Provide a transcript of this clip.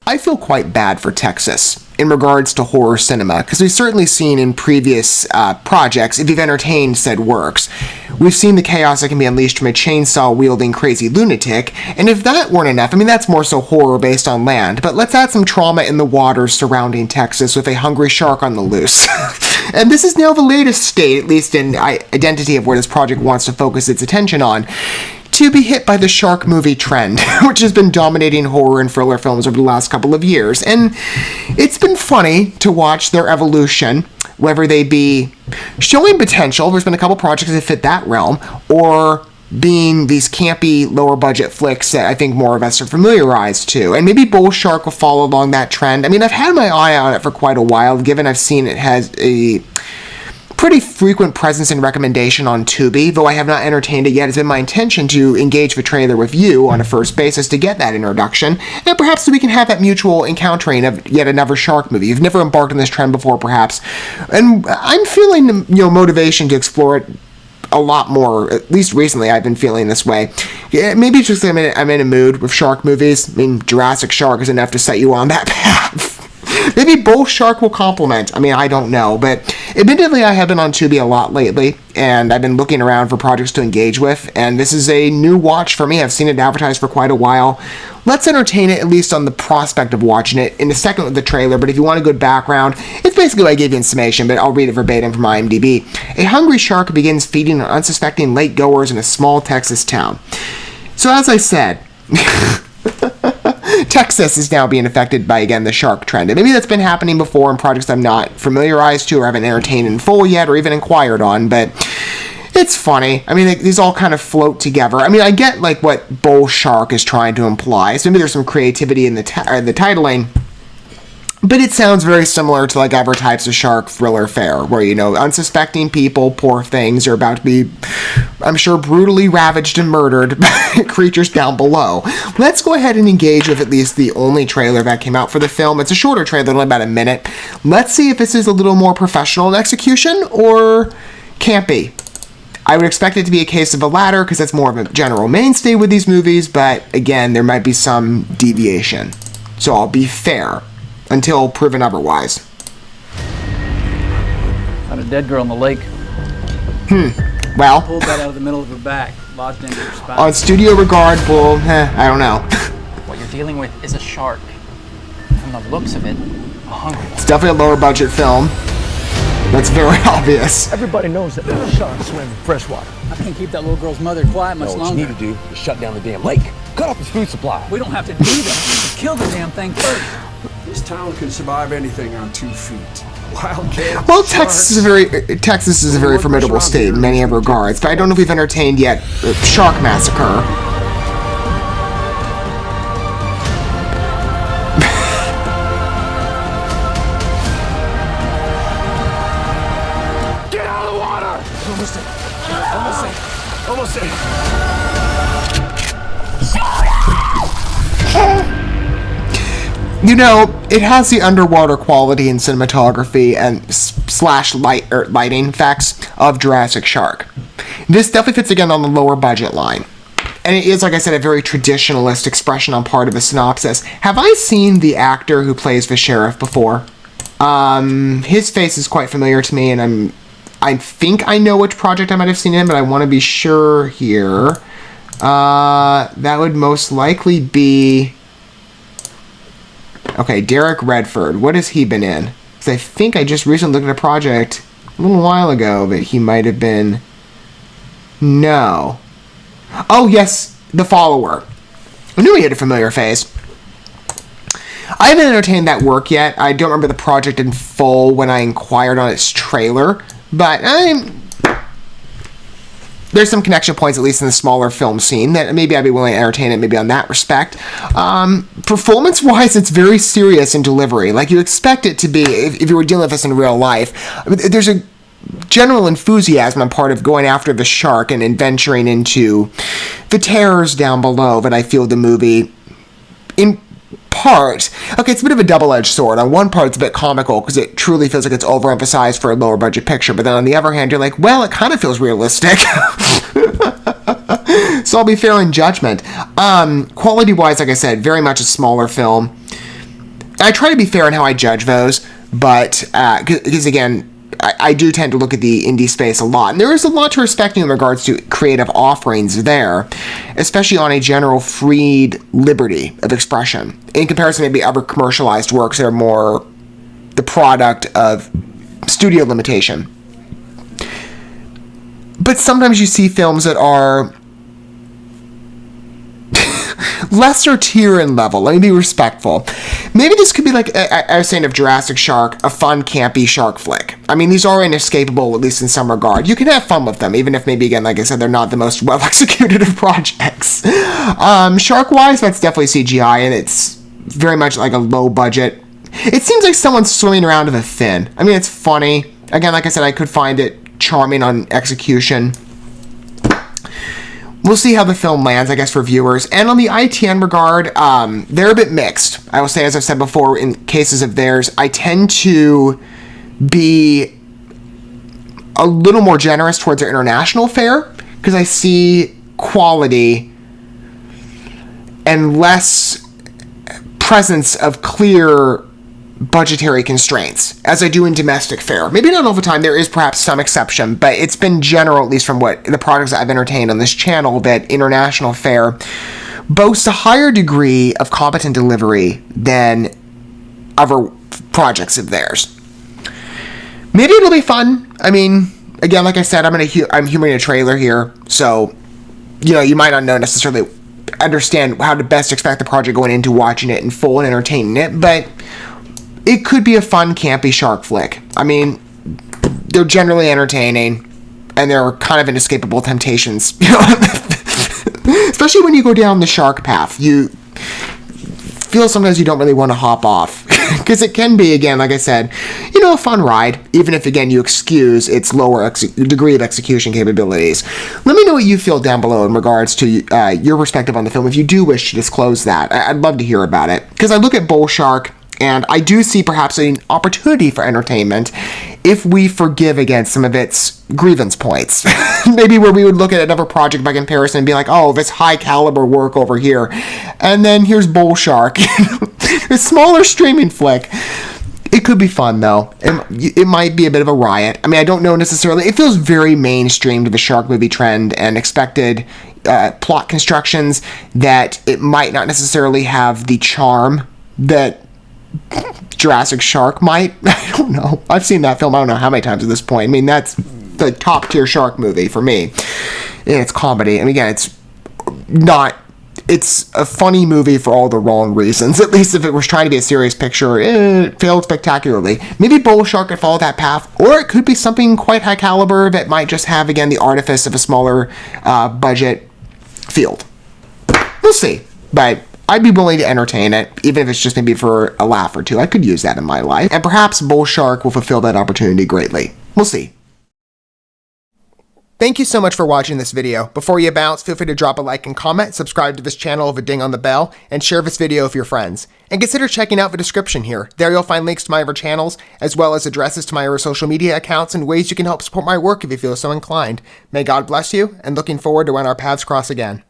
I feel quite bad for Texas in regards to horror cinema, because we've certainly seen in previous projects, if you've entertained said works, we've seen the chaos that can be unleashed from a chainsaw-wielding crazy lunatic, and if that weren't enough, I mean, that's more so horror based on land, but let's add some trauma in the waters surrounding Texas with a hungry shark on the loose. And this is now the latest state, at least in identity of where this project wants to focus its attention on, to be hit by the shark movie trend, which has been dominating horror and thriller films over the last couple of years. And it's been funny to watch their evolution, whether they be showing potential, there's been a couple projects that fit that realm, or being these campy, lower-budget flicks that I think more of us are familiarized to. And maybe Bull Shark will follow along that trend. I mean, I've had my eye on it for quite a while, given I've seen it has a pretty frequent presence and recommendation on Tubi, though I have not entertained it yet. It's been my intention to engage the trailer with you on a first basis to get that introduction, and perhaps we can have that mutual encountering of yet another shark movie. You've never embarked on this trend before, perhaps, and I'm feeling, motivation to explore it a lot more. At least recently, I've been feeling this way. Yeah, maybe it's just I'm in a mood with shark movies. I mean, Jurassic Shark is enough to set you on that path. Maybe Bull Shark will complement. I mean, I don't know. But admittedly, I have been on Tubi a lot lately, and I've been looking around for projects to engage with, and this is a new watch for me. I've seen it advertised for quite a while. Let's entertain it, at least on the prospect of watching it, in a second with the trailer, but if you want a good background, it's basically what I gave you in summation, but I'll read it verbatim from IMDb. A hungry shark begins feeding on unsuspecting lake goers in a small Texas town. So as I said, Texas is now being affected by, again, the shark trend. And maybe that's been happening before in projects I'm not familiarized to or haven't entertained in full yet or even inquired on, but it's funny. I mean, these all kind of float together. I mean, I get, what Bull Shark is trying to imply. So maybe there's some creativity in the titling, but it sounds very similar to, other types of shark thriller fare, where, unsuspecting people, poor things, are about to be, I'm sure, brutally ravaged and murdered by creatures down below. Let's go ahead and engage with at least the only trailer that came out for the film. It's a shorter trailer, only about a minute. Let's see if this is a little more professional in execution, or campy. I would expect it to be a case of the latter, because that's more of a general mainstay with these movies, but again, there might be some deviation. So I'll be fair until proven otherwise. Found a dead girl in the lake. Well, Pulled that out of the middle of her back, lodged into her spine. On studio regard, well, I don't know. What you're dealing with is a shark. From the looks of it, a hungry one. It's definitely a lower budget film. That's very obvious. Everybody knows that little sharks swim in fresh water. I can't keep that little girl's mother quiet much What longer. you need to do is shut down the damn lake. Cut off its food supply. We don't have to do that. Kill the damn thing first. This town can survive anything on 2 feet. Wildcats. Well, Texas is a very formidable state in many regards, but I don't know if we've entertained yet Shark Massacre. Get out of the water! Almost there. Almost there. It has the underwater quality and cinematography and slash lighting effects of Jurassic Shark. This definitely fits again on the lower budget line. And it is, like I said, a very traditionalist expression on part of a synopsis. Have I seen the actor who plays the sheriff before? His face is quite familiar to me, and I think I know which project I might have seen him, but I want to be sure here. That would most likely be... Okay, Derek Redford. What has he been in? Because I think I just recently looked at a project a little while ago that he might have been... No. Oh, yes, The Follower. I knew he had a familiar face. I haven't entertained that work yet. I don't remember the project in full when I inquired on its trailer, but there's some connection points, at least in the smaller film scene, that maybe I'd be willing to entertain it, maybe on that respect. Performance-wise, it's very serious in delivery. You expect it to be, if you were dealing with this in real life. There's a general enthusiasm on part of going after the shark and venturing into the terrors down below that I feel the movie, in part, okay, it's a bit of a double-edged sword. On one part, it's a bit comical because it truly feels like it's overemphasized for a lower budget picture, but then on the other hand, you're like, well, it kind of feels realistic. So I'll be fair in judgment. Quality-wise, like I said, very much a smaller film. I try to be fair in how I judge those, but because again, I do tend to look at the indie space a lot, and there is a lot to respect in regards to creative offerings there, especially on a general freed liberty of expression, in comparison to maybe other commercialized works that are more the product of studio limitation. But sometimes you see films that are lesser tier in level. Let me be respectful. Maybe this could be like I was saying of Jurassic Shark, a fun, campy shark flick. I mean, these are inescapable, at least in some regard. You can have fun with them, even if maybe, again, like I said, they're not the most well-executed of projects. Shark-wise, that's definitely CGI, and it's very much like a low budget. It seems like someone's swimming around with a fin. I mean, it's funny. Again, like I said, I could find it charming on execution. We'll see how the film lands, I guess, for viewers. And on the ITN regard, they're a bit mixed. I will say, as I've said before, in cases of theirs, I tend to be a little more generous towards their international fare, because I see quality and less presence of clear budgetary constraints, as I do in domestic fare. Maybe not all the time, there is perhaps some exception, but it's been general, at least from what the products I've entertained on this channel, that international fare boasts a higher degree of competent delivery than other projects of theirs. Maybe it'll be fun. I mean, again, like I said, I'm humoring a trailer here, so, you know, you might not know necessarily understand how to best expect the project going into watching it in full and entertaining it, but it could be a fun, campy shark flick. I mean, they're generally entertaining, and they're kind of inescapable temptations. You know? Especially when you go down the shark path, you feel sometimes you don't really want to hop off. Because it can be, again, like I said, you know, a fun ride, even if, again, you excuse its lower degree of execution capabilities. Let me know what you feel down below in regards to your perspective on the film, if you do wish to disclose that. I'd love to hear about it. Because I look at Bull Shark, and I do see perhaps an opportunity for entertainment if we forgive against some of its grievance points. Maybe where we would look at another project by comparison and be like, oh, this high caliber work over here. And then here's Bull Shark. A smaller streaming flick. It could be fun, though. It might be a bit of a riot. I mean, I don't know necessarily. It feels very mainstream to the shark movie trend and expected plot constructions that it might not necessarily have the charm that Jurassic Shark might. I don't know. I've seen that film I don't know how many times at this point. I mean, that's the top tier shark movie for me. And it's comedy. And again, it's a funny movie for all the wrong reasons. At least if it was trying to be a serious picture, it failed spectacularly. Maybe Bull Shark could follow that path, or it could be something quite high caliber that might just have, again, the artifice of a smaller budget field. We'll see. But I'd be willing to entertain it, even if it's just maybe for a laugh or two. I could use that in my life. And perhaps Bull Shark will fulfill that opportunity greatly. We'll see. Thank you so much for watching this video. Before you bounce, feel free to drop a like and comment, subscribe to this channel with a ding on the bell, and share this video with your friends. And consider checking out the description here. There you'll find links to my other channels, as well as addresses to my other social media accounts and ways you can help support my work if you feel so inclined. May God bless you, and looking forward to when our paths cross again.